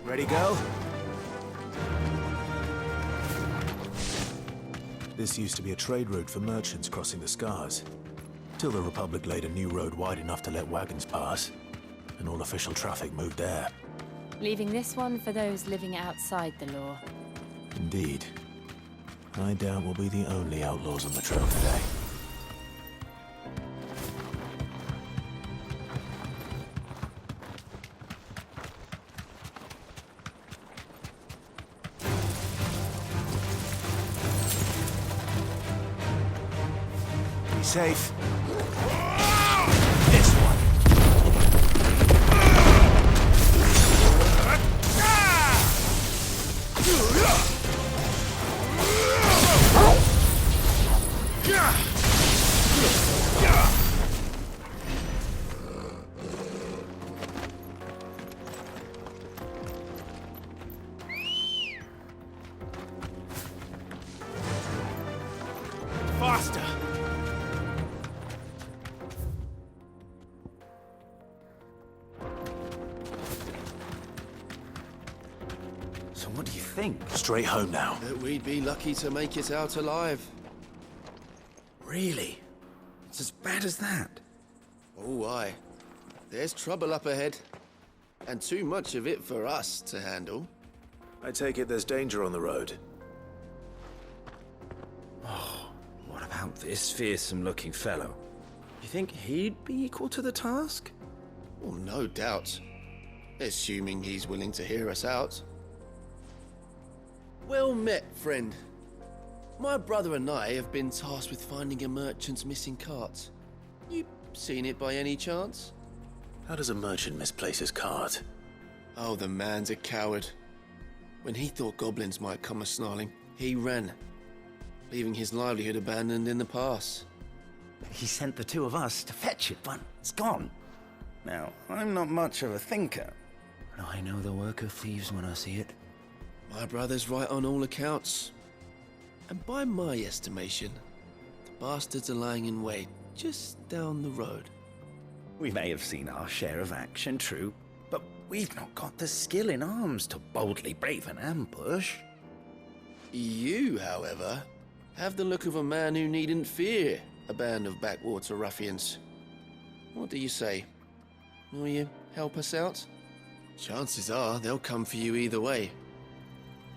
Ready, go? This used to be a trade route for merchants crossing the Scars. Till the Republic laid a new road wide enough to let wagons pass, and all official traffic moved there. Leaving this one for those living outside the law. Indeed. I doubt we'll be the only outlaws on the trail today. Be safe. This one. Faster! So what do you think? Straight home now. That we'd be lucky to make it out alive. Really? It's as bad as that? Oh, aye. There's trouble up ahead. And too much of it for us to handle. I take it there's danger on the road. What about this fearsome-looking fellow? You think he'd be equal to the task? Well, no doubt. Assuming he's willing to hear us out. Well met, friend. My brother and I have been tasked with finding a merchant's missing cart. You seen it by any chance? How does a merchant misplace his cart? Oh, the man's a coward. When he thought goblins might come a-snarling, he ran, leaving his livelihood abandoned in the pass. He sent the two of us to fetch it, but it's gone. Now, I'm not much of a thinker, but I know the work of thieves when I see it. My brother's right on all accounts. And by my estimation, the bastards are lying in wait just down the road. We may have seen our share of action, true, but we've not got the skill in arms to boldly brave an ambush. You, however, have the look of a man who needn't fear a band of backwater ruffians. What do you say? Will you help us out? Chances are they'll come for you either way.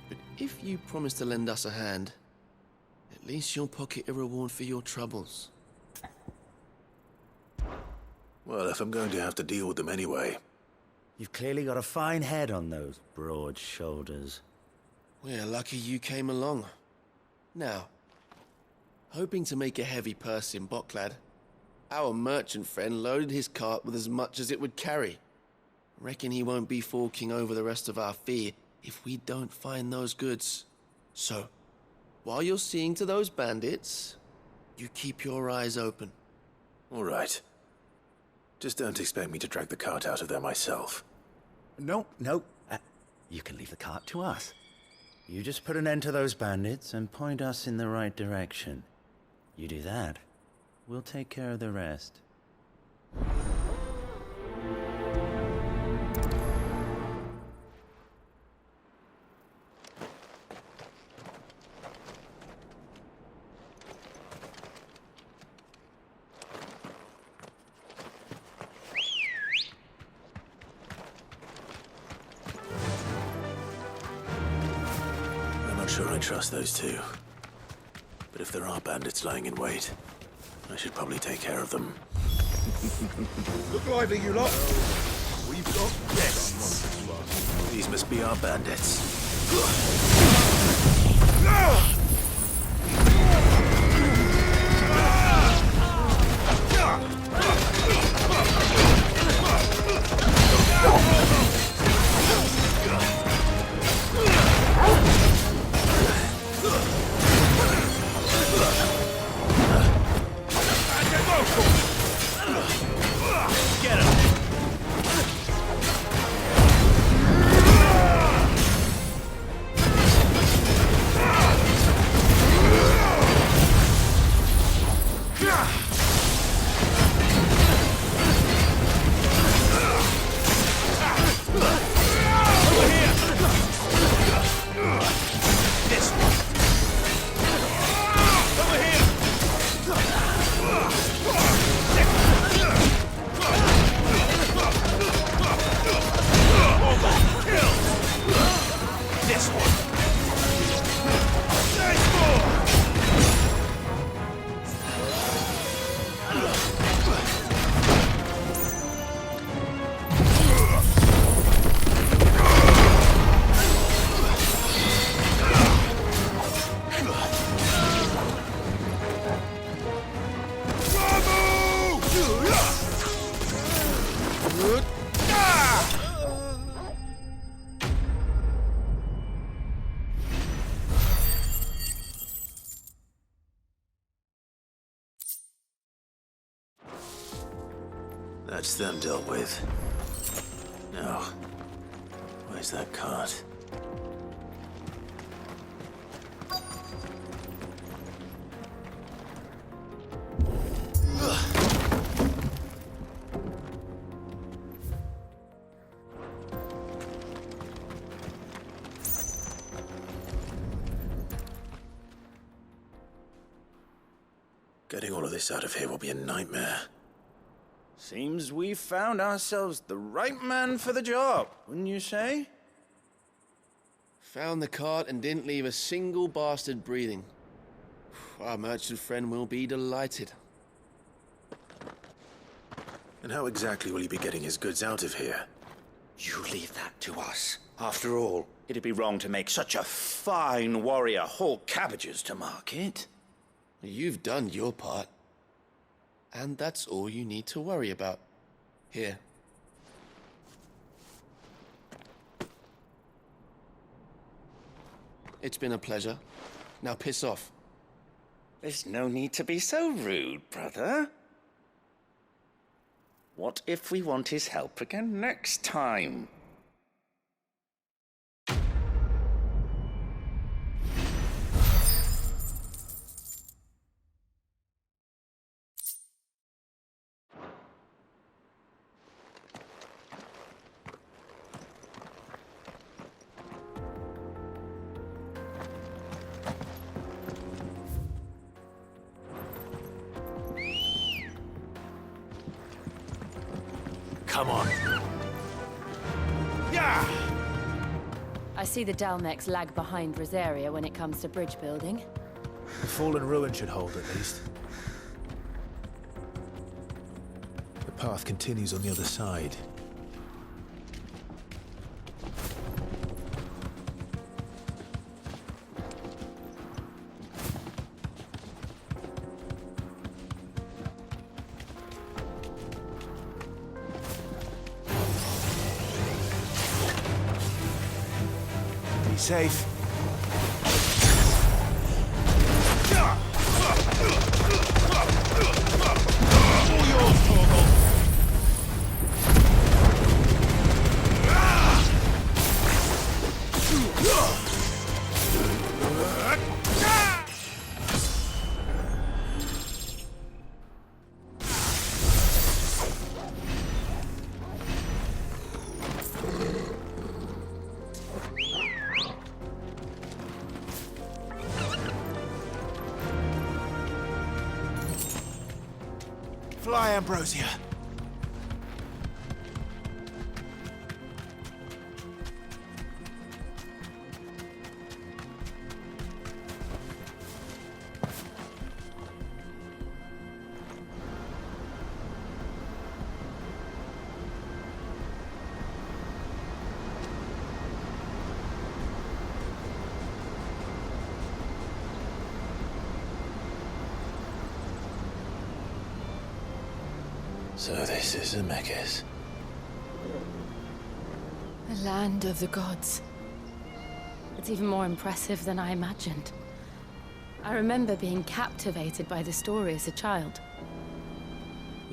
But if you promise to lend us a hand, at least you'll pocket a reward for your troubles. Well, if I'm going to have to deal with them anyway. You've clearly got a fine head on those broad shoulders. We're lucky you came along. Now, hoping to make a heavy purse in Boklad, our merchant friend loaded his cart with as much as it would carry. Reckon he won't be forking over the rest of our fee if we don't find those goods. So, while you're seeing to those bandits, you keep your eyes open. All right. Just don't expect me to drag the cart out of there myself. No. You can leave the cart to us. You just put an end to those bandits and point us in the right direction. You do that, we'll take care of the rest. Sure, I trust those two. But if there are bandits lying in wait, I should probably take care of them. Look lively, you lot. We've got Yes. These must be our bandits. That's them dealt with. Now, where's that cart? Getting all of this out of here will be a nightmare. Seems we've found ourselves the right man for the job, wouldn't you say? Found the cart and didn't leave a single bastard breathing. Our merchant friend will be delighted. And how exactly will he be getting his goods out of here? You leave that to us. After all, it'd be wrong to make such a fine warrior haul cabbages to market. You've done your part. And that's all you need to worry about. Here. It's been a pleasure. Now piss off. There's no need to be so rude, brother. What if we want his help again next time? Come on. I see the Dalmex lag behind Rosaria when it comes to bridge building. The fallen ruin should hold, at least. The path continues on the other side. Be safe. Fly, Ambrosia. So this is Zemeckis. The land of the gods. It's even more impressive than I imagined. I remember being captivated by the story as a child.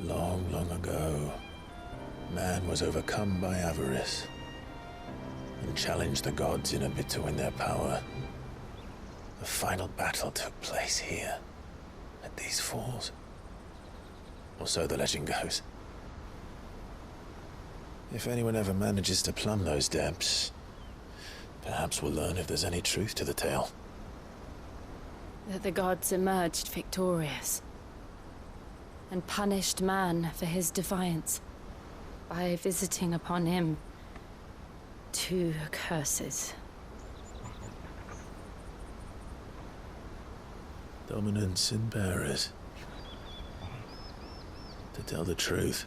Long, long ago, man was overcome by avarice and challenged the gods in a bid to win their power. The final battle took place here, at these falls. Or so the legend goes. If anyone ever manages to plumb those depths, perhaps we'll learn if there's any truth to the tale. That the gods emerged victorious and punished man for his defiance by visiting upon him 2 curses. Dominants and bearers. To tell the truth,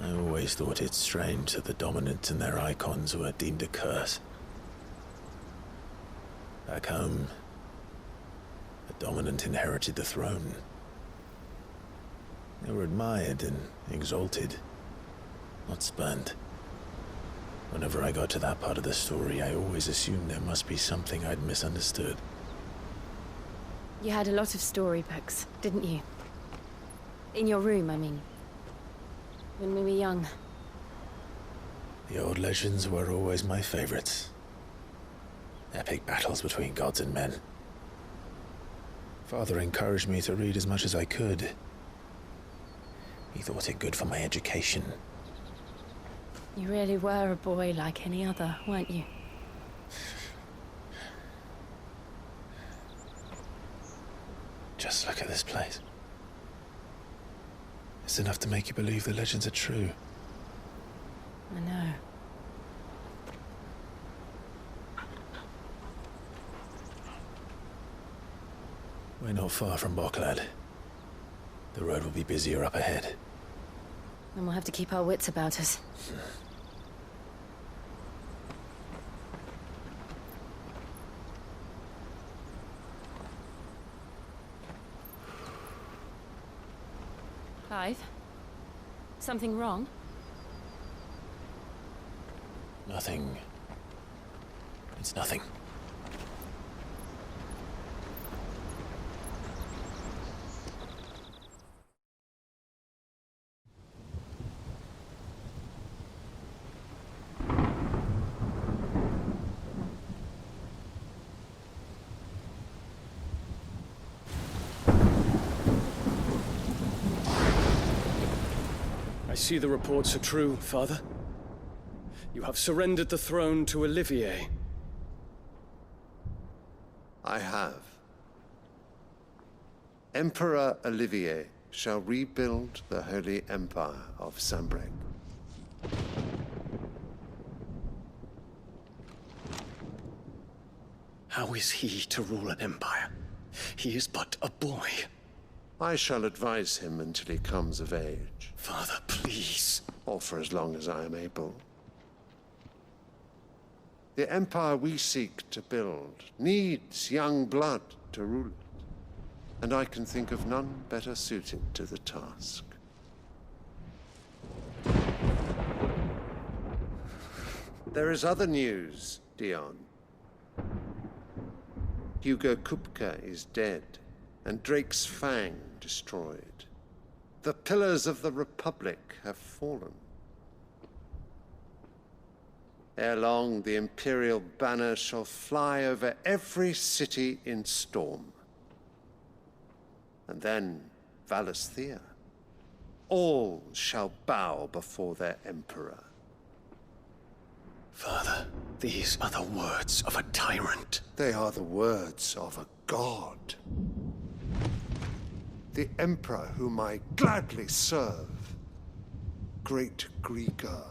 I always thought it strange that the dominants and their icons were deemed a curse. Back home, the dominant inherited the throne. They were admired and exalted, not spurned. Whenever I got to that part of the story, I always assumed there must be something I'd misunderstood. You had a lot of storybooks, didn't you? In your room, I mean. when we were young. The old legends were always my favorites. Epic battles between gods and men. Father encouraged me to read as much as I could. He thought it good for my education. You really were a boy like any other, weren't you? Just look at this place. It's enough to make you believe the legends are true. I know. We're not far from Boklad. The road will be busier up ahead. And we'll have to keep our wits about us. Clive? Something wrong? Nothing. It's nothing. I see the reports are true, Father. You have surrendered the throne to Olivier. I have. Emperor Olivier shall rebuild the Holy Empire of Sanbreque. How is he to rule an empire? He is but a boy. I shall advise him until he comes of age, Father, please. or for as long as I am able. The empire we seek to build needs young blood to rule it, and I can think of none better suited to the task. There is other news, Dion. Hugo Kupka is dead, and Drake's Fang destroyed. The pillars of the Republic have fallen. Ere long, the Imperial banner shall fly over every city in Storm. And then, Valisthea. All shall bow before their Emperor. Father, these are the words of a tyrant. They are the words of a god. The Emperor whom I gladly serve. Great Grieger,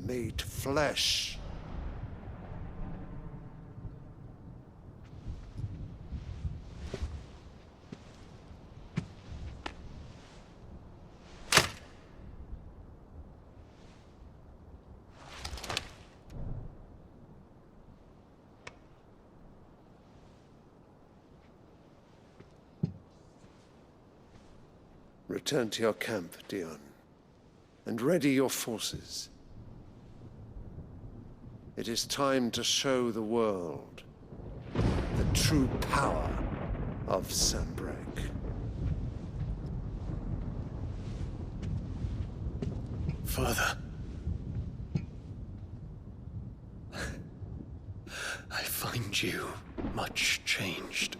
made flesh. Return to your camp, Dion, and ready your forces. It is time to show the world the true power of Sanbreque. Father. I find you much changed.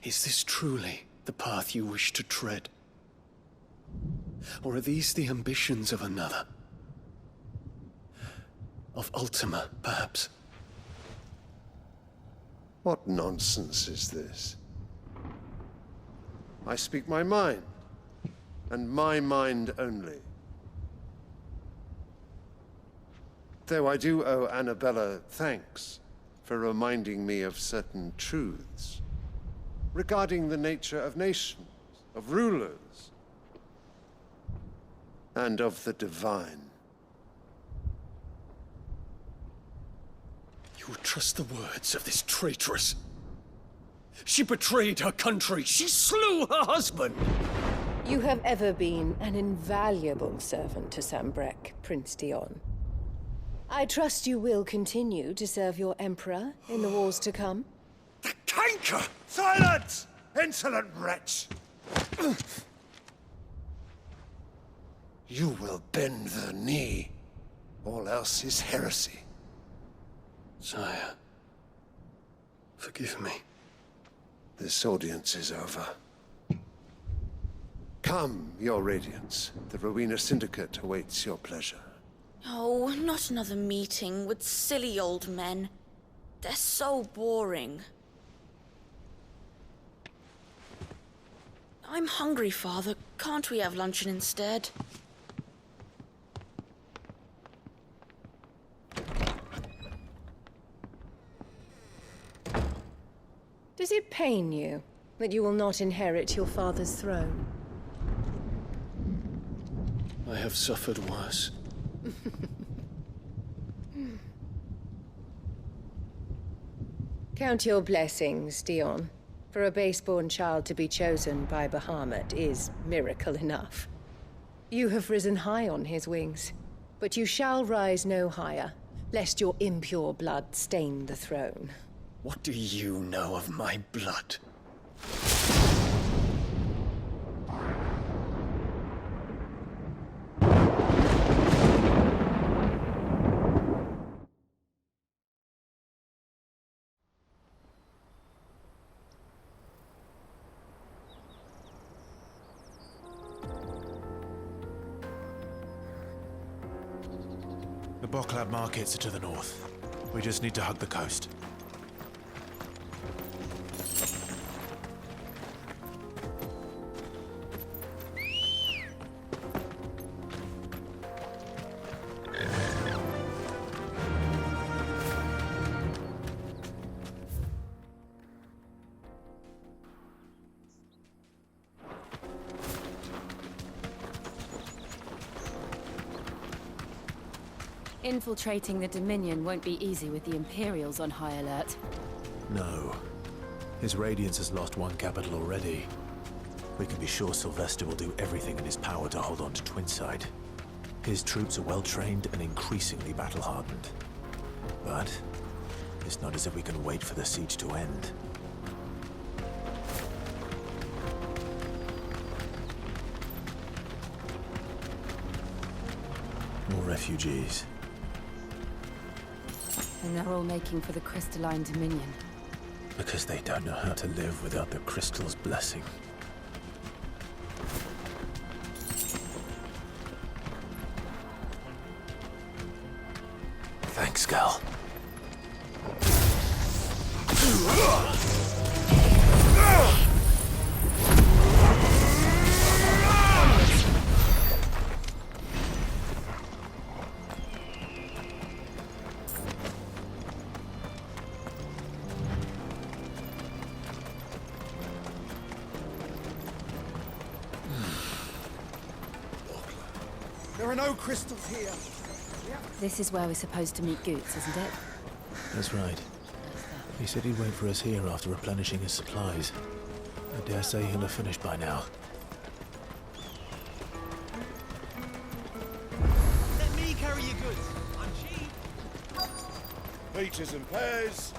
Is this truly the path you wish to tread? Or are these the ambitions of another? Of Ultima, perhaps? What nonsense is this? I speak my mind, and my mind only. Though I do owe Annabella thanks for reminding me of certain truths regarding the nature of nations, of rulers, and of the divine. You would trust the words of this traitress? She betrayed her country. She slew her husband. You have ever been an invaluable servant to Sanbreque, Prince Dion. I trust you will continue to serve your Emperor in the wars to come. The canker! Silence! Insolent wretch! you will bend the knee. All else is heresy. Sire, forgive me. This audience is over. Come, Your Radiance. The Rowena Syndicate awaits your pleasure. Oh, not another meeting with silly old men. They're so boring. I'm hungry, Father. Can't we have luncheon instead? Does it pain you that you will not inherit your father's throne? I have suffered worse. Count your blessings, Dion. For a base-born child to be chosen by Bahamut is miracle enough. You have risen high on his wings, but you shall rise no higher, lest your impure blood stain the throne. What do you know of my blood? The Boklab markets are to the north. We just need to hug the coast. Infiltrating the Dominion won't be easy with the Imperials on high alert. No. His Radiance has lost one capital already. We can be sure Sylvester will do everything in his power to hold on to Twinside. His troops are well-trained and increasingly battle-hardened. But it's not as if we can wait for the siege to end. More refugees. And they're all making for the Crystalline Dominion. Because they don't know how to live without the Crystal's blessing. Thanks, Gal. There are no crystals here. This is where we're supposed to meet Goots, isn't it? That's right. He said he'd wait for us here after replenishing his supplies. I dare say he'll have finished by now. Let me carry your goods. I'm cheap. Peaches and pears.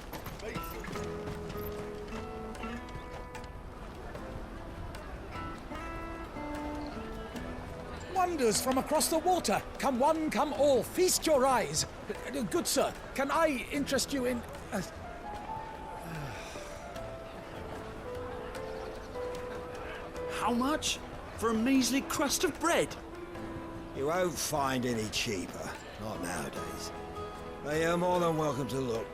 Wonders from across the water. Come one, come all. Feast your eyes. Good sir, can I interest you in... How much? For a measly crust of bread? You won't find any cheaper. Not nowadays. But you're more than welcome to look.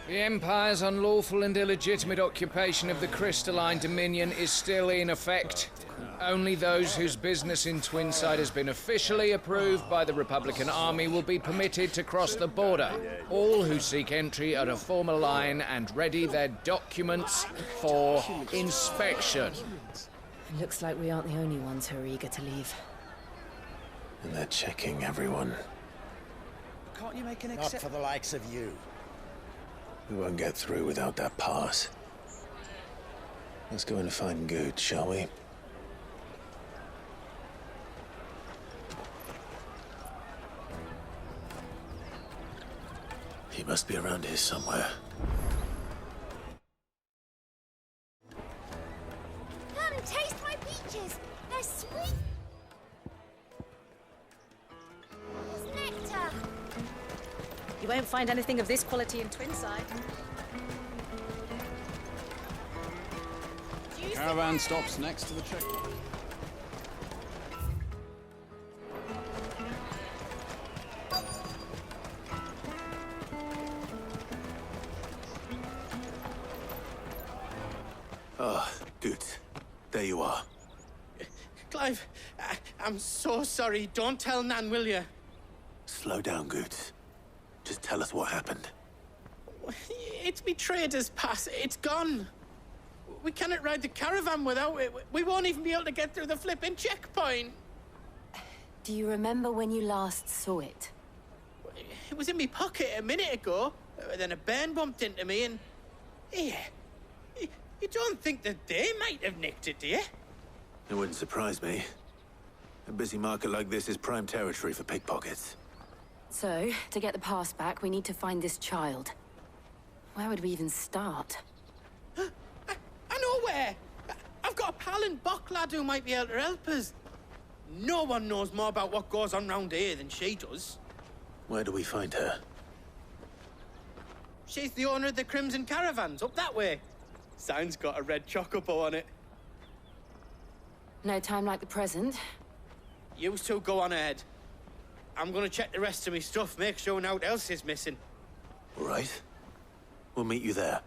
The Empire's unlawful and illegitimate occupation of the Crystalline Dominion is still in effect. Only those whose business in Twinside has been officially approved by the Republican Army will be permitted to cross the border. All who seek entry are to form a line and ready their documents for inspection. It looks like we aren't the only ones who are eager to leave. And they're checking everyone. Can't you make an Not for the likes of you. We won't get through without that pass. Let's go and find Good, shall we? must be around here somewhere. Come, taste my peaches. They're sweet. There's nectar. You won't find anything of this quality in Twinside. Caravan stops next to the checkpoint. Ah, good. There you are. Clive, I'm so sorry. Don't tell Nan, will you? Slow down, Goots. Just tell us what happened. It's me trader's pass. It's gone. We cannot ride the caravan without it. We won't even be able to get through the flipping checkpoint. Do you remember when you last saw it? It was in my pocket a minute ago. Then a bairn bumped into me and... Yeah. You don't think that they might have nicked it, do you? It wouldn't surprise me. A busy market like this is prime territory for pickpockets. So, to get the pass back, we need to find this child. Where would we even start? I know where! I've got a pal in Bocklad who might be able to help us. No one knows more about what goes on round here than she does. Where do we find her? She's the owner of the Crimson Caravans, up that way. Sign's got a red chocobo on it. No time like the present. You two go on ahead. I'm gonna check the rest of my stuff, make sure naught else is missing. All right. We'll meet you there.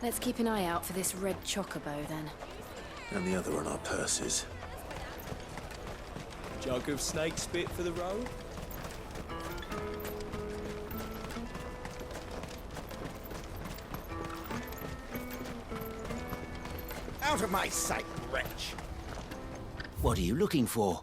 Let's keep an eye out for this red chocobo, then. And the other on our purses. Jug of snake spit for the road? Out of my sight, wretch! What are you looking for?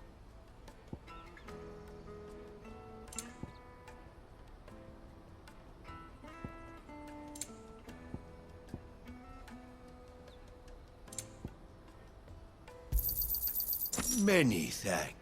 Many thanks.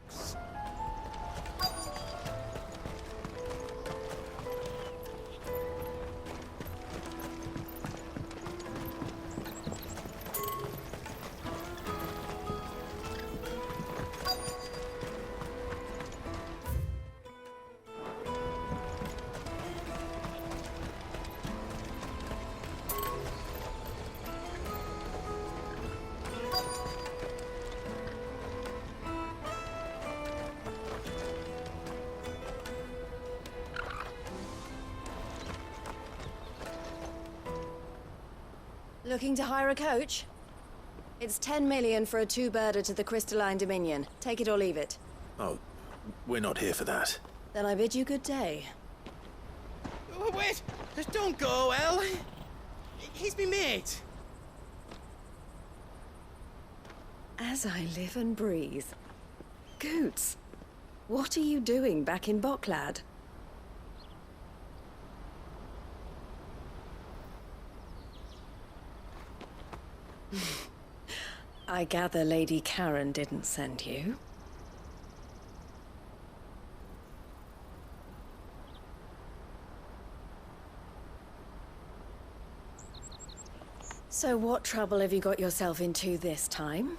Looking to hire a coach? It's 10 million for a two-birder to the Crystalline Dominion. Take it or leave it. Oh, we're not here for that. Then I bid you good day. Oh, wait! Just don't go, El. He's me mate. As I live and breathe. Goots, what are you doing back in Bocklad? I gather Lady Karen didn't send you. So what trouble have you got yourself into this time?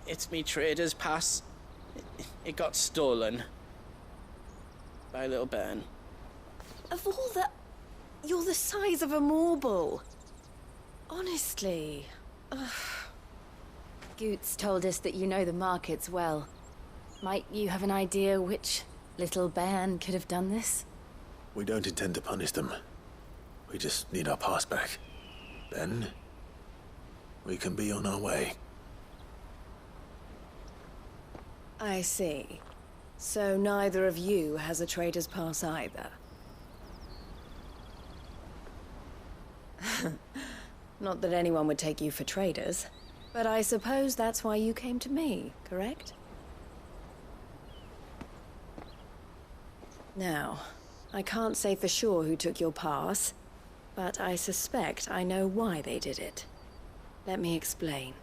It's me trader's pass. It got stolen. By a little bairn. Of all the... You're the size of a marble. Honestly. Ugh. Goots told us that you know the markets well. Might you have an idea which little bairn could have done this? We don't intend to punish them. We just need our pass back. Then, we can be on our way. I see. So neither of you has a trader's pass either. Not that anyone would take you for traders, but I suppose that's why you came to me, correct? Now, I can't say for sure who took your pass, but I suspect I know why they did it. Let me explain.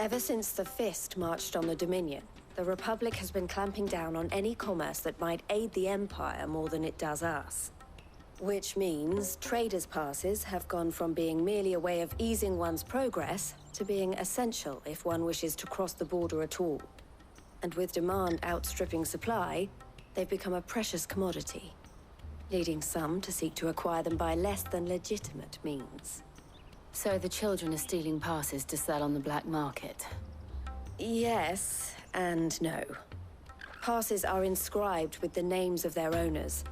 Ever since the Fist marched on the Dominion, the Republic has been clamping down on any commerce that might aid the Empire more than it does us. Which means traders' passes have gone from being merely a way of easing one's progress to being essential if one wishes to cross the border at all. And with demand outstripping supply, they've become a precious commodity, leading some to seek to acquire them by less than legitimate means. So the children are stealing passes to sell on the black market? Yes, and no. Passes are inscribed with the names of their owners,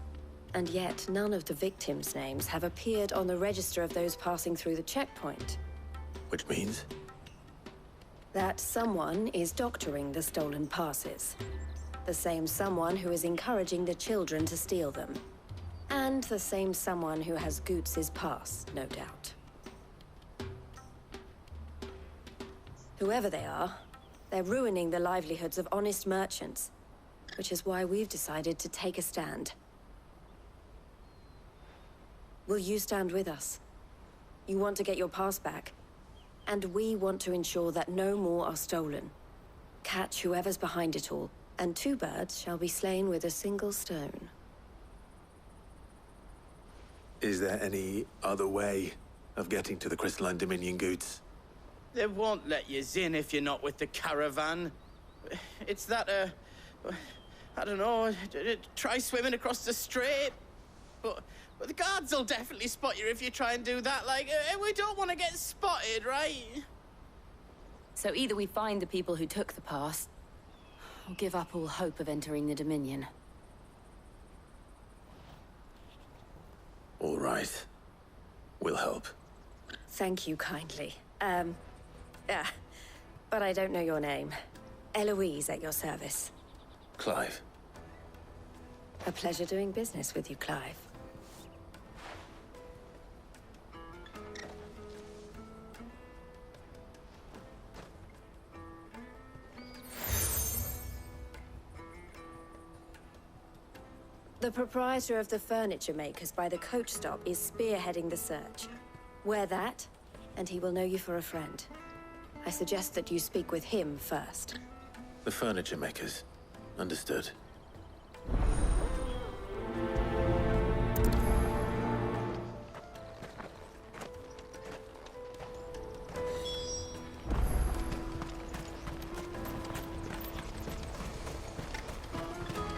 and yet none of the victims' names have appeared on the register of those passing through the checkpoint. Which means? That someone is doctoring the stolen passes. The same someone who is encouraging the children to steal them. And the same someone who has Goots's pass, no doubt. Whoever they are, they're ruining the livelihoods of honest merchants, which is why we've decided to take a stand. Will you stand with us? You want to get your pass back, and we want to ensure that no more are stolen. Catch whoever's behind it all, and 2 birds shall be slain with a single stone. Is there any other way of getting to the Crystalline Dominion goods? They won't let you in if you're not with the caravan. It's that, I don't know, try swimming across the strait. But the guards will definitely spot you if you try and do that. Like, we don't want to get spotted, right? So either we find the people who took the pass, or give up all hope of entering the Dominion. All right. We'll help. Thank you kindly. But I don't know your name. Eloise at your service. Clive. A pleasure doing business with you, Clive. The proprietor of the furniture makers by the coach stop is spearheading the search. Wear that, and he will know you for a friend. I suggest that you speak with him first. The furniture makers. Understood.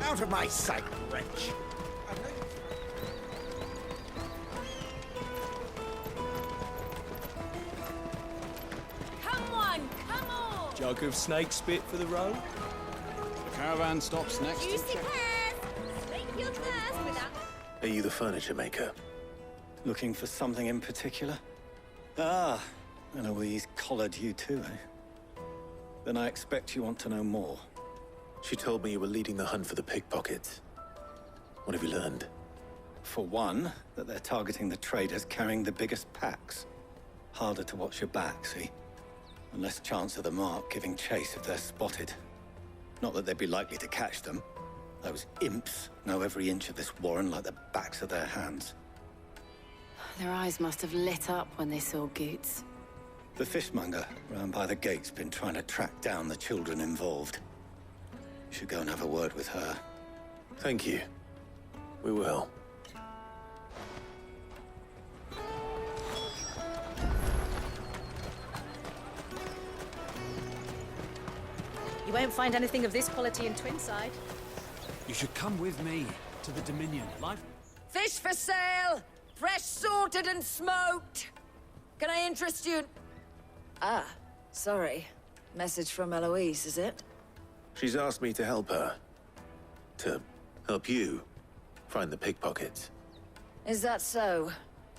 Out of my sight, wretch! Come on! Jug of snake spit for the road? The caravan stops next to the Juicy check. pears! Make your thirst without... Are you the furniture maker? Looking for something in particular? Ah, Eloise collared you too, eh? Then I expect you want to know more. She told me you were leading the hunt for the pickpockets. What have you learned? For one, that they're targeting the traders carrying the biggest packs. Harder to watch your back, see? And less chance of the mark giving chase if they're spotted. Not that they'd be likely to catch them. Those imps know every inch of this warren like the backs of their hands. Their eyes must have lit up when they saw Goots. The fishmonger round by the gate's been trying to track down the children involved. You should go and have a word with her. Thank you. We will. You won't find anything of this quality in Twinside. You should come with me to the Dominion. Life... Fish for sale! Fresh sorted and smoked! Can I interest you? Ah, sorry. Message from Eloise, is it? She's asked me to help her. To help you find the pickpockets. Is that so?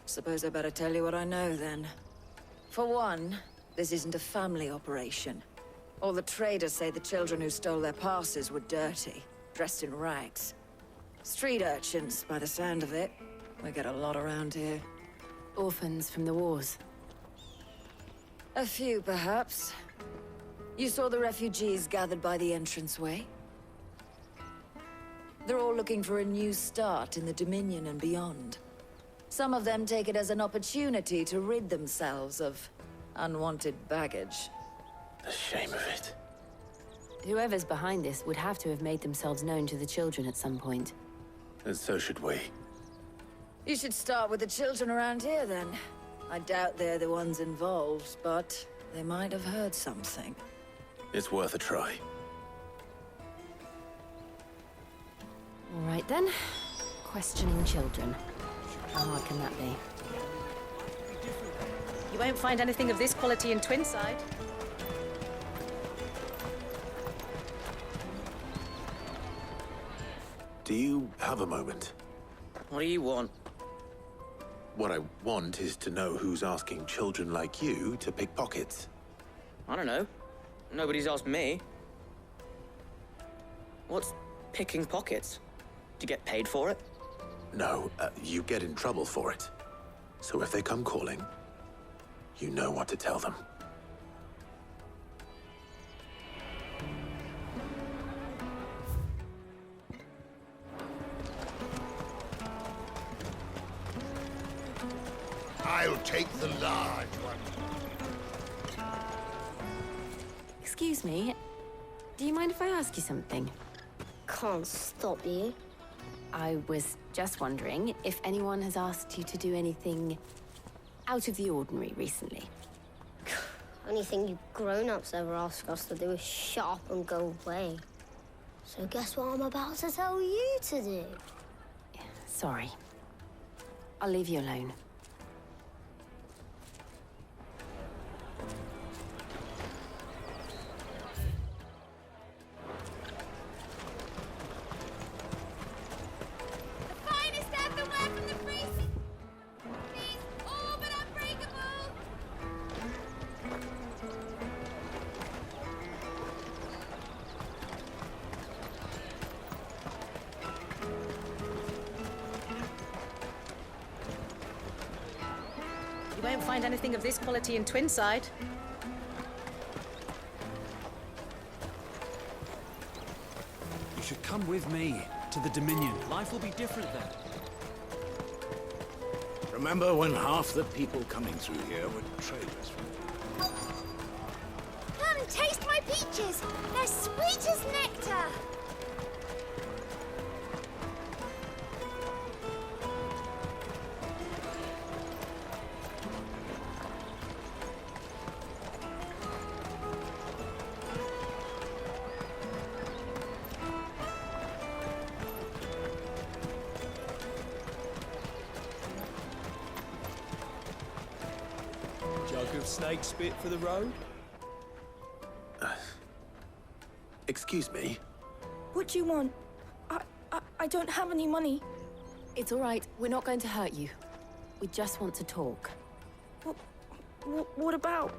Suppose I better tell you what I know, then. For one, this isn't a family operation. All the traders say the children who stole their passes were dirty, dressed in rags. Street urchins, by the sound of it. We get a lot around here. Orphans from the wars. A few, perhaps. You saw the refugees gathered by the entranceway? They're all looking for a new start in the Dominion and beyond. Some of them take it as an opportunity to rid themselves of unwanted baggage. The shame of it. Whoever's behind this would have to have made themselves known to the children at some point. And so should we. You should start with the children around here, then. I doubt they're the ones involved, but they might have heard something. It's worth a try. All right, then. Questioning children. How hard can that be? You won't find anything of this quality in Twinside. Do you have a moment? What do you want? What I want is to know who's asking children like you to pick pockets. I don't know. Nobody's asked me. What's picking pockets? Do you get paid for it? No, you get in trouble for it. So if they come calling, you know what to tell them. I'll take the large one. Excuse me. Do you mind if I ask you something? Can't stop you. I was just wondering if anyone has asked you to do anything out of the ordinary recently. Only thing you grown-ups ever ask us to do is shut up and go away. So guess what I'm about to tell you to do? Sorry. I'll leave you alone. You won't find anything of this quality in Twinside. You should come with me to the Dominion. Life will be different then. Remember when half the people coming through here were traders? Come taste my peaches. They're sweet as nectar. Jug of snake spit for the road? Excuse me? What do you want? I don't have any money. It's all right. We're not going to hurt you. We just want to talk. What about?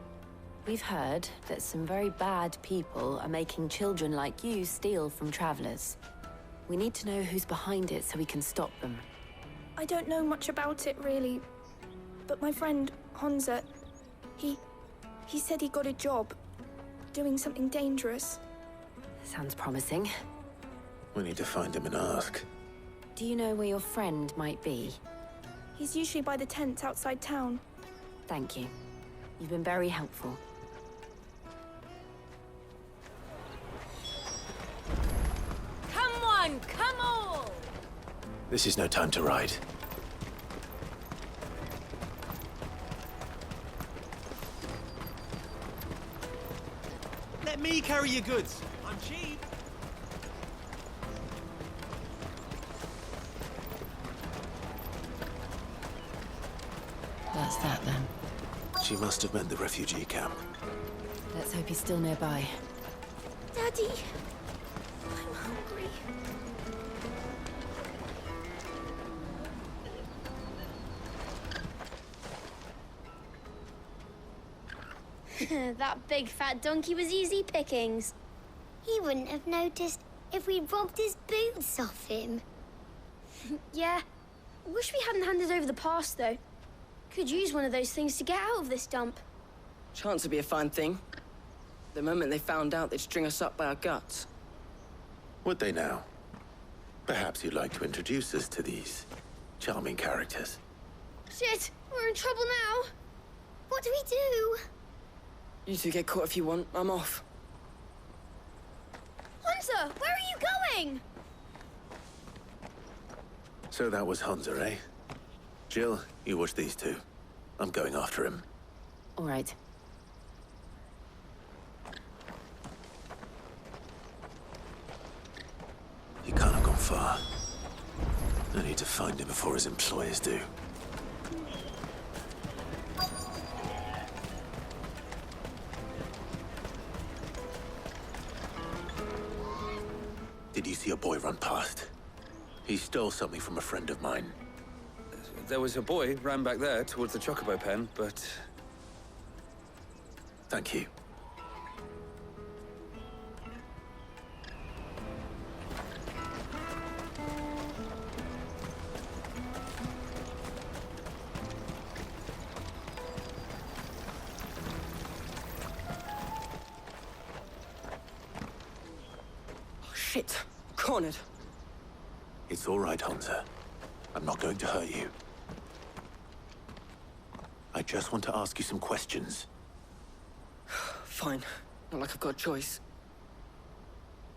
We've heard that some very bad people are making children like you steal from travelers. We need to know who's behind it so we can stop them. I don't know much about it, really. But my friend, Honza, he said he got a job doing something dangerous. Sounds promising. We need to find him and ask. Do you know where your friend might be? He's usually by the tents outside town. Thank you. You've been very helpful. Come on, come all! This is no time to ride. Let me carry your goods. I'm cheap. That's that then. She must have meant the refugee camp. Let's hope he's still nearby. Daddy, I'm hungry. That big fat donkey was easy pickings. He wouldn't have noticed if we robbed his boots off him. Yeah. Wish we hadn't handed over the pass, though. Could use one of those things to get out of this dump. Chance would be a fine thing. The moment they found out, they'd string us up by our guts. Would they now? Perhaps you'd like to introduce us to these charming characters. Shit, we're in trouble now. What do we do? You two get caught if you want. I'm off. Hunter, where are you going? So that was Hansa, eh? Jill, you watch these two. I'm going after him. All right. He can't have gone far. I need to find him before his employers do. Did you see a boy run past? He stole something from a friend of mine. There was a boy ran back there towards the Chocobo pen, but... Thank you. Oh, shit. Cornered. It's all right, Hansa. I'm not going to hurt you. I just want to ask you some questions. Fine. Not like I've got a choice.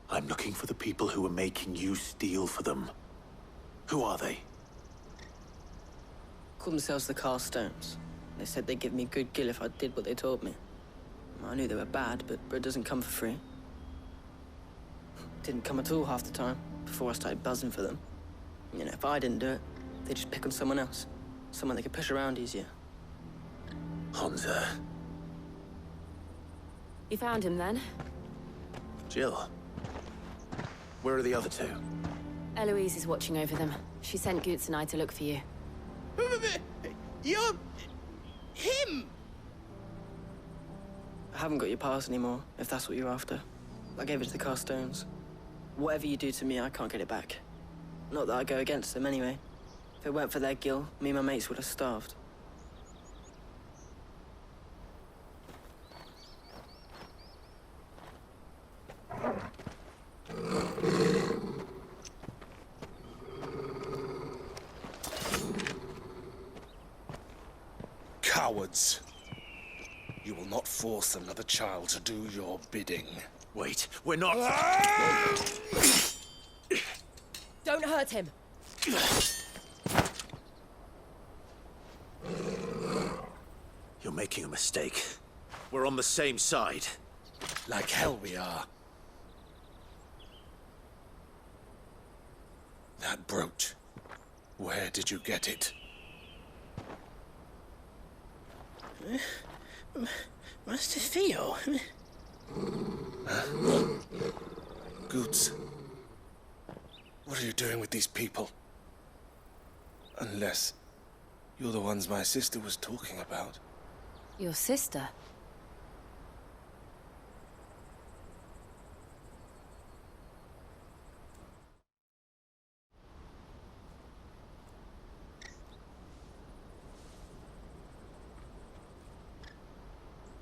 I'm looking for the people who are making you steal for them. Who are they? Called themselves the Carstones. They said they'd give me good gill if I did what they told me. I knew they were bad, but bread doesn't come for free. Didn't come at all half the time, before I started buzzing for them. You know, if I didn't do it, they'd just pick on someone else. Someone they could push around easier. Hansa. You found him then? Jill. Where are the other two? Eloise is watching over them. She sent Goots and I to look for you. You're... him! I haven't got your pass anymore, if that's what you're after. I gave it to the Carstones. Whatever you do to me, I can't get it back. Not that I go against them anyway. If it weren't for their gill, me and my mates would have starved. Cowards. You will not force another child to do your bidding. Wait, we're not... Don't hurt him. You're making a mistake. We're on the same side. Like hell we are. That brooch. Where did you get it? Master Theo? Goots. What are you doing with these people? Unless you're the ones my sister was talking about. Your sister?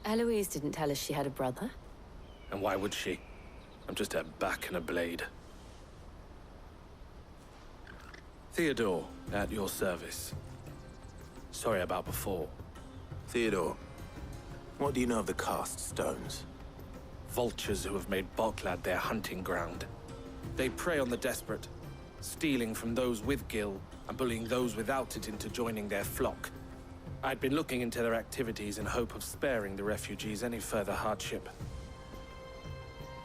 Eloise didn't tell us she had a brother. And why would she? I'm just her back and a blade. Theodore, at your service. Sorry about before. Theodore, what do you know of the cast stones? Vultures who have made Boklad their hunting ground. They prey on the desperate, stealing from those with gill and bullying those without it into joining their flock. I'd been looking into their activities in hope of sparing the refugees any further hardship.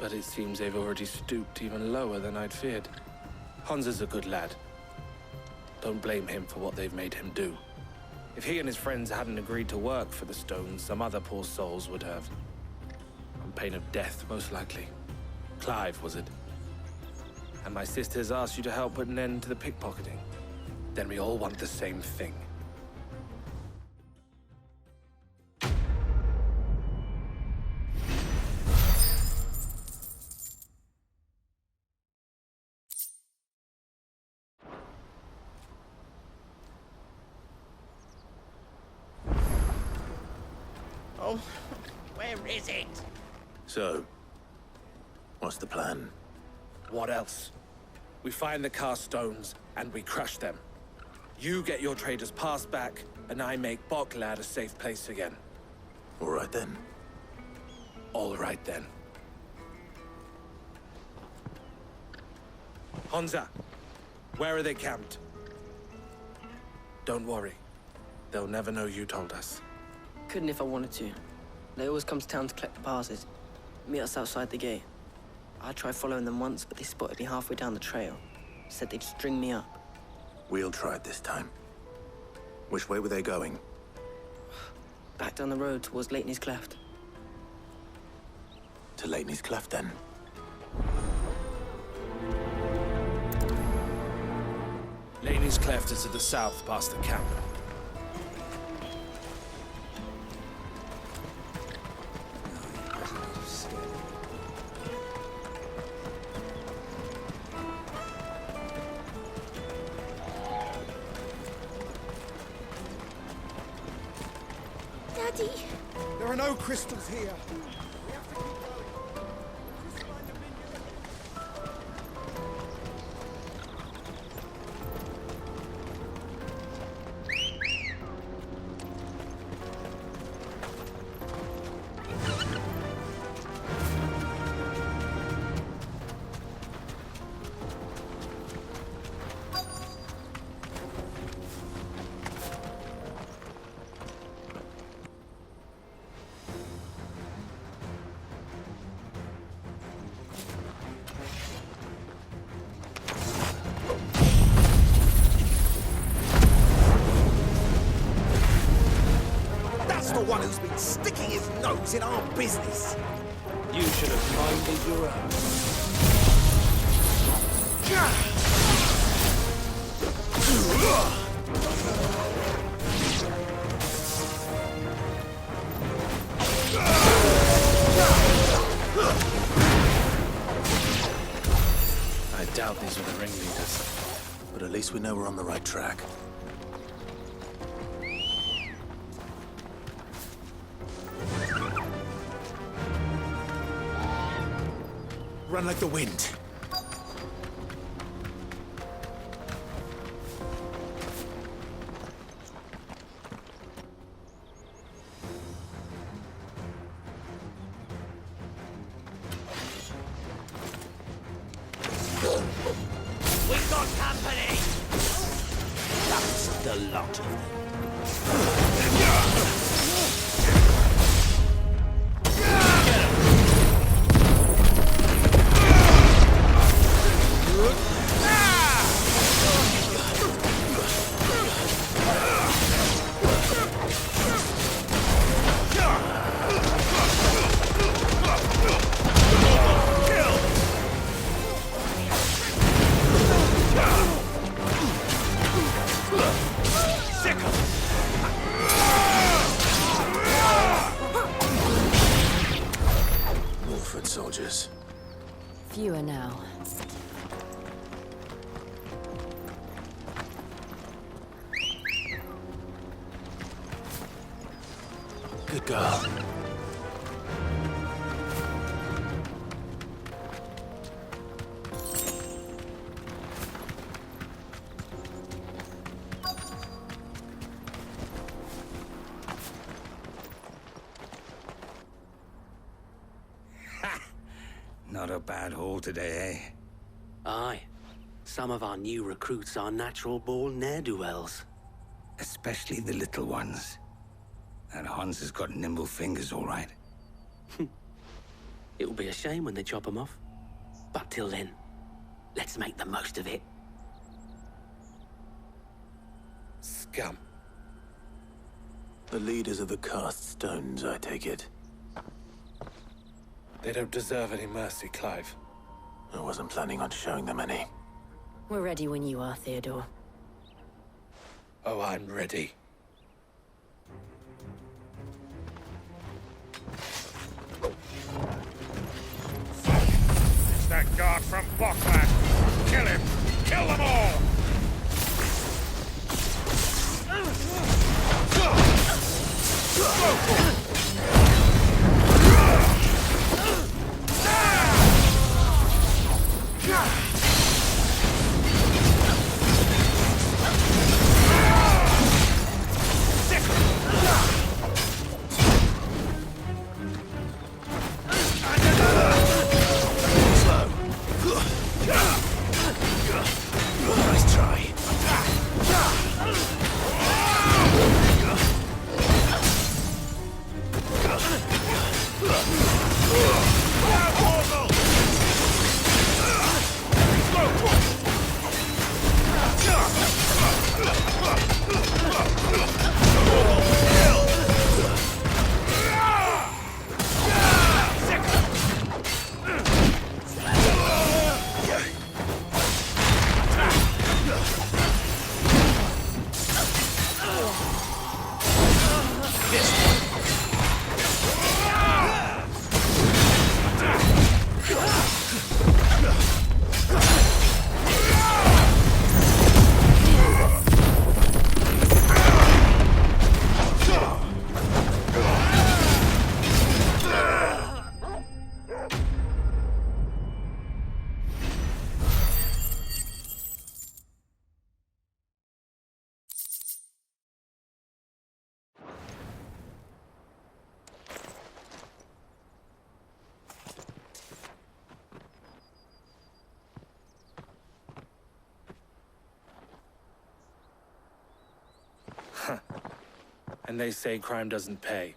But it seems they've already stooped even lower than I'd feared. Hansa's a good lad. Don't blame him for what they've made him do. If he and his friends hadn't agreed to work for the stones, some other poor souls would have. On pain of death, most likely. Clive, was it? And my sisters asked you to help put an end to the pickpocketing. Then we all want the same thing. Oh, where is it? So, what's the plan? What else? We find the cast stones, and we crush them. You get your trader's pass back, and I make Boklad a safe place again. All right then. All right, then. Honza, where are they camped? Don't worry. They'll never know you told us. Couldn't if I wanted to. They always come to town to collect the passes. Meet us outside the gate. I tried following them once, but they spotted me halfway down the trail. Said they'd string me up. We'll try it this time. Which way were they going? Back down the road towards Lateney's Cleft. To Lateney's Cleft, then. Lateney's Cleft is to the south, past the camp. Daddy! There are no crystals here. The one who's been sticking his nose in our business. You should have minded your own. I doubt these were the ringleaders. But at least we know we're on the right track. Run like the wind. We got company! That's the lot of them. Soldiers. Fewer now. Good girl. Not a bad haul today, eh? Aye. Some of our new recruits are natural-born ne'er-do-wells. Especially the little ones. That Hans has got nimble fingers, all right. It'll be a shame when they chop them off. But till then, let's make the most of it. Scum. The leaders of the cast stones, I take it. They don't deserve any mercy, Clive. I wasn't planning on showing them any. We're ready when you are, Theodore. Oh, I'm ready. It's that guard from Bokland. Kill him! Kill them all! And they say crime doesn't pay.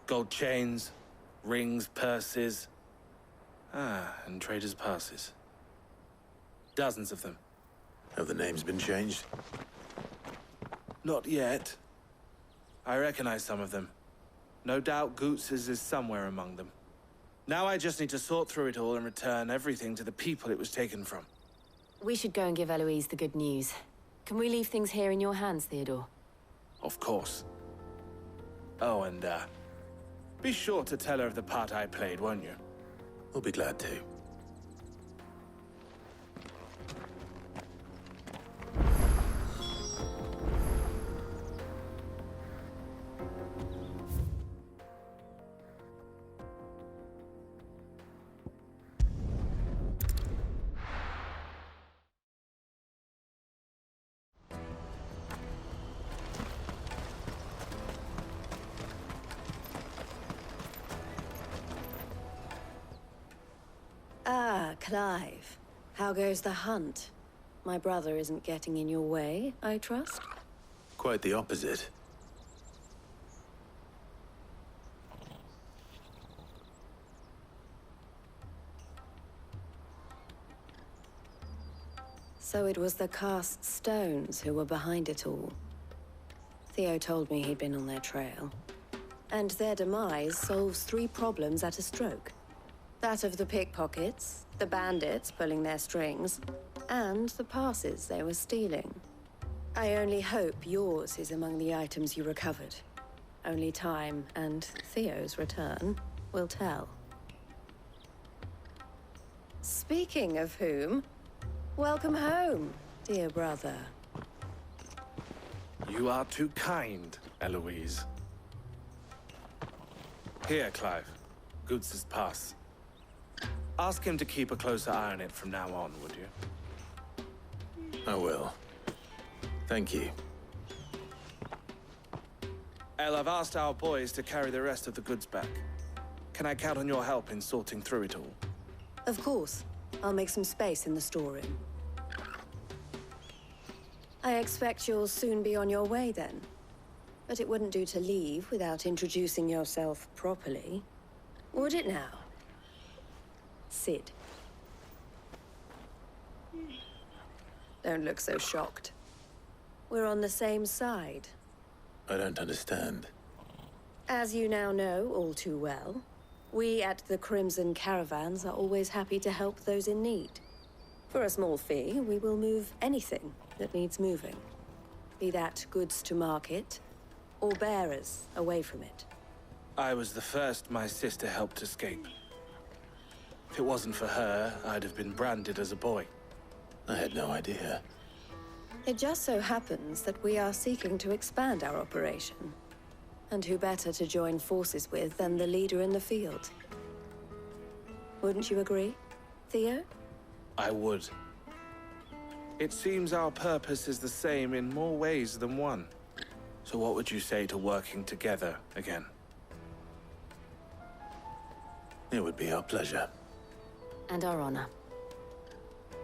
Gold chains, rings, purses. And traders' passes. Dozens of them. Have the names been changed? Not yet. I recognize some of them. No doubt Goots's is somewhere among them. Now I just need to sort through it all and return everything to the people it was taken from. We should go and give Eloise the good news. Can we leave things here in your hands, Theodore? Of course. Oh, and, be sure to tell her of the part I played, won't you? We'll be glad to. Clive, how goes the hunt? My brother isn't getting in your way, I trust? Quite the opposite. So it was the cast stones who were behind it all. Theo told me he'd been on their trail. And their demise solves 3 problems at a stroke. That of the pickpockets, the bandits pulling their strings, and the passes they were stealing. I only hope yours is among the items you recovered. Only time and Theo's return will tell. Speaking of whom, welcome home, dear brother. You are too kind, Eloise. Here, Clive. Goots's pass. Ask him to keep a closer eye on it from now on, would you? I will. Thank you. El, I've asked our boys to carry the rest of the goods back. Can I count on your help in sorting through it all? Of course. I'll make some space in the storeroom. I expect you'll soon be on your way then. But it wouldn't do to leave without introducing yourself properly. Would it now? Sid. Don't look so shocked. We're on the same side. I don't understand. As you now know all too well, we at the Crimson Caravans are always happy to help those in need. For a small fee, we will move anything that needs moving. Be that goods to market, or bearers away from it. I was the first my sister helped escape. If it wasn't for her, I'd have been branded as a boy. I had no idea. It just so happens that we are seeking to expand our operation. And who better to join forces with than the leader in the field? Wouldn't you agree, Theo? I would. It seems our purpose is the same in more ways than one. So what would you say to working together again? It would be our pleasure. And our honor.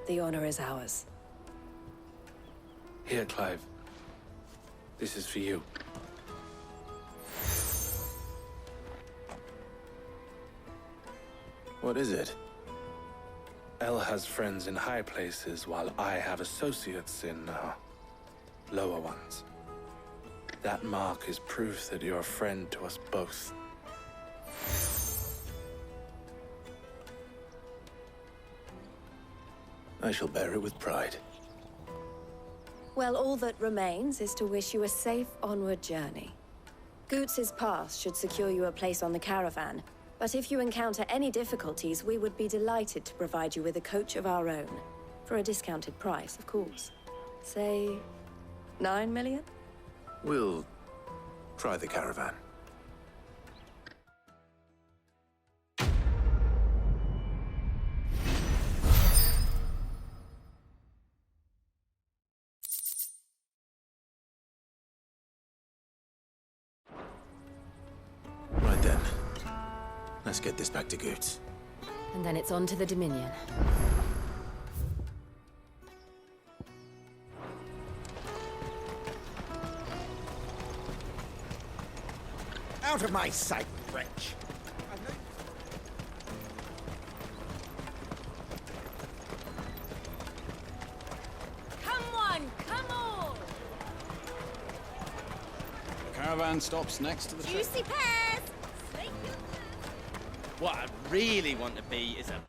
The honor is ours. Here, Clive. This is for you. What is it? El has friends in high places, while I have associates in, lower ones. That mark is proof that you're a friend to us both. I shall bear it with pride. Well, all that remains is to wish you a safe onward journey. Goots's pass should secure you a place on the caravan, but if you encounter any difficulties, we would be delighted to provide you with a coach of our own. For a discounted price, of course. Say, 9 million? We'll try the caravan. Right then. Let's get this back to Goots. And then it's on to the Dominion. Out of my sight, wretch! Come on, come on! The caravan stops next to the Juicy pears! What I really want to be is a